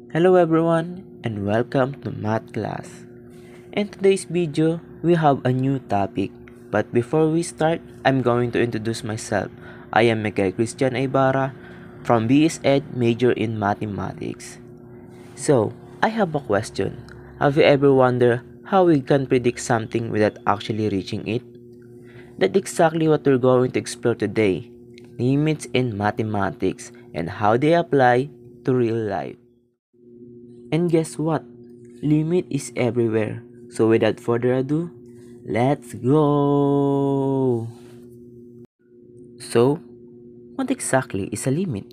Hello everyone and welcome to math class. In today's video, we have a new topic. But before we start, I'm going to introduce myself. I am Miguel Christian Ibarra from BS Ed major in mathematics. So, I have a question. Have you ever wondered how we can predict something without actually reaching it? That's exactly what we're going to explore today. Limits in mathematics and how they apply to real life. And guess what? Limit is everywhere. So without further ado, let's go! So, what exactly is a limit?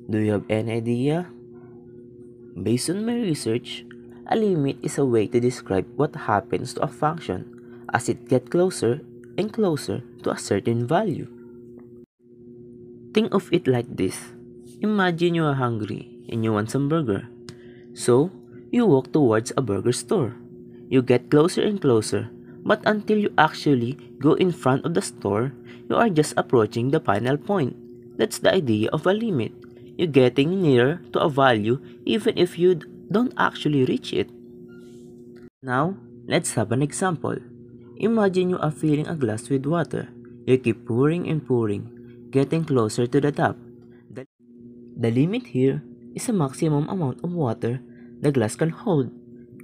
Do you have any idea? Based on my research, a limit is a way to describe what happens to a function as it gets closer and closer to a certain value. Think of it like this. Imagine you are hungry and you want some burger. So, you walk towards a burger store. You get closer and closer, but until you actually go in front of the store, you are just approaching the final point. That's the idea of a limit. You're getting nearer to a value even if you don't actually reach it. Now, let's have an example. Imagine you are filling a glass with water. You keep pouring and pouring, getting closer to the top. The The limit here is a maximum amount of water the glass can hold.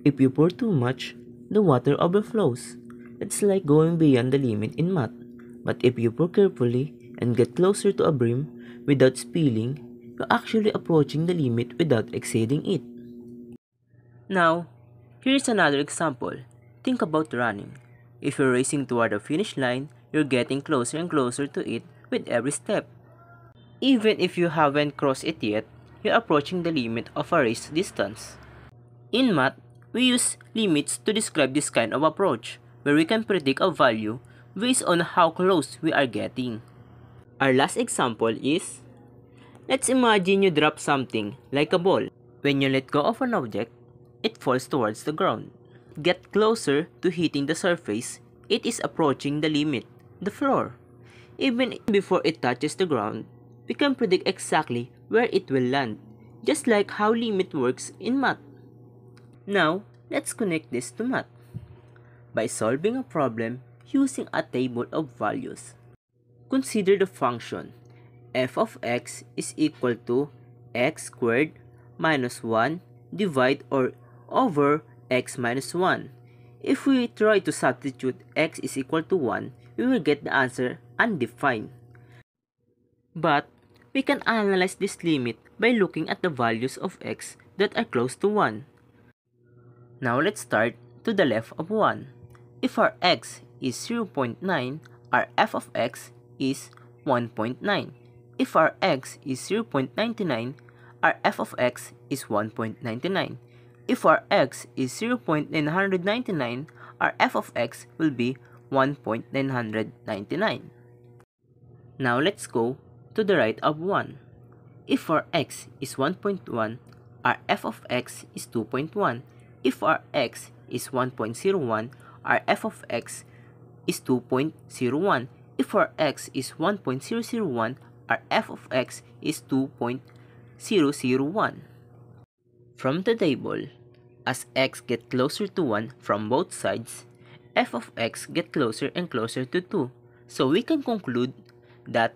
If you pour too much, the water overflows. It's like going beyond the limit in math. But if you pour carefully and get closer to a brim without spilling, you're actually approaching the limit without exceeding it. Now, here's another example. Think about running. If you're racing toward the finish line, you're getting closer and closer to it with every step. Even if you haven't crossed it yet, you're approaching the limit of a race distance. In math, we use limits to describe this kind of approach, where we can predict a value based on how close we are getting. Our last example is, let's imagine you drop something like a ball. When you let go of an object, it falls towards the ground. Get closer to hitting the surface, it is approaching the limit, the floor. Even before it touches the ground, we can predict exactly where it will land, just like how limit works in math. Now, let's connect this to math by solving a problem using a table of values. Consider the function f of x is equal to x squared minus 1 divide or over x minus 1. If we try to substitute x is equal to 1, we will get the answer undefined. But we can analyze this limit by looking at the values of x that are close to 1. Now let's start to the left of 1. If our x is 0.9, our f of x is 1.9. If our x is 0.99, our f of x is 1.99. If our x is 0.999, our f of x will be 1.999. Now let's go to the right of 1. If our x is 1.1, our f of x is 2.1. If our x is 1.01, our f of x is 2.01. If our x is 1.001, our f of x is 2.001. From the table, as x get closer to 1 from both sides, f of x get closer and closer to 2. So we can conclude that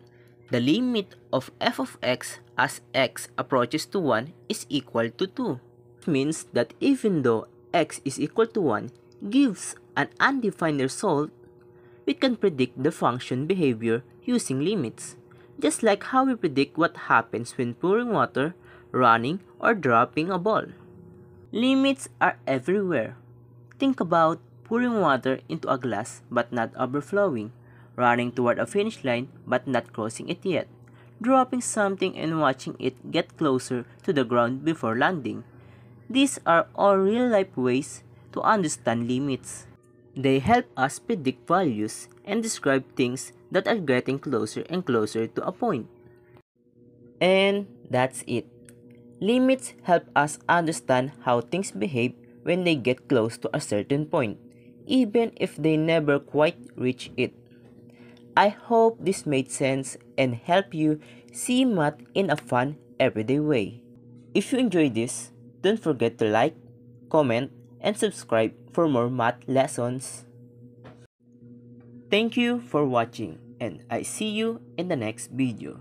the limit of f of x as x approaches to 1 is equal to 2. This means that even though x is equal to 1 gives an undefined result, we can predict the function behavior using limits, just like how we predict what happens when pouring water, running, or dropping a ball. Limits are everywhere. Think about pouring water into a glass but not overflowing, running toward a finish line but not crossing it yet, dropping something and watching it get closer to the ground before landing. These are all real-life ways to understand limits. They help us predict values and describe things that are getting closer and closer to a point. And that's it. Limits help us understand how things behave when they get close to a certain point, even if they never quite reach it. I hope this made sense and helped you see math in a fun, everyday way. If you enjoyed this, don't forget to like, comment, and subscribe for more math lessons. Thank you for watching, and I see you in the next video.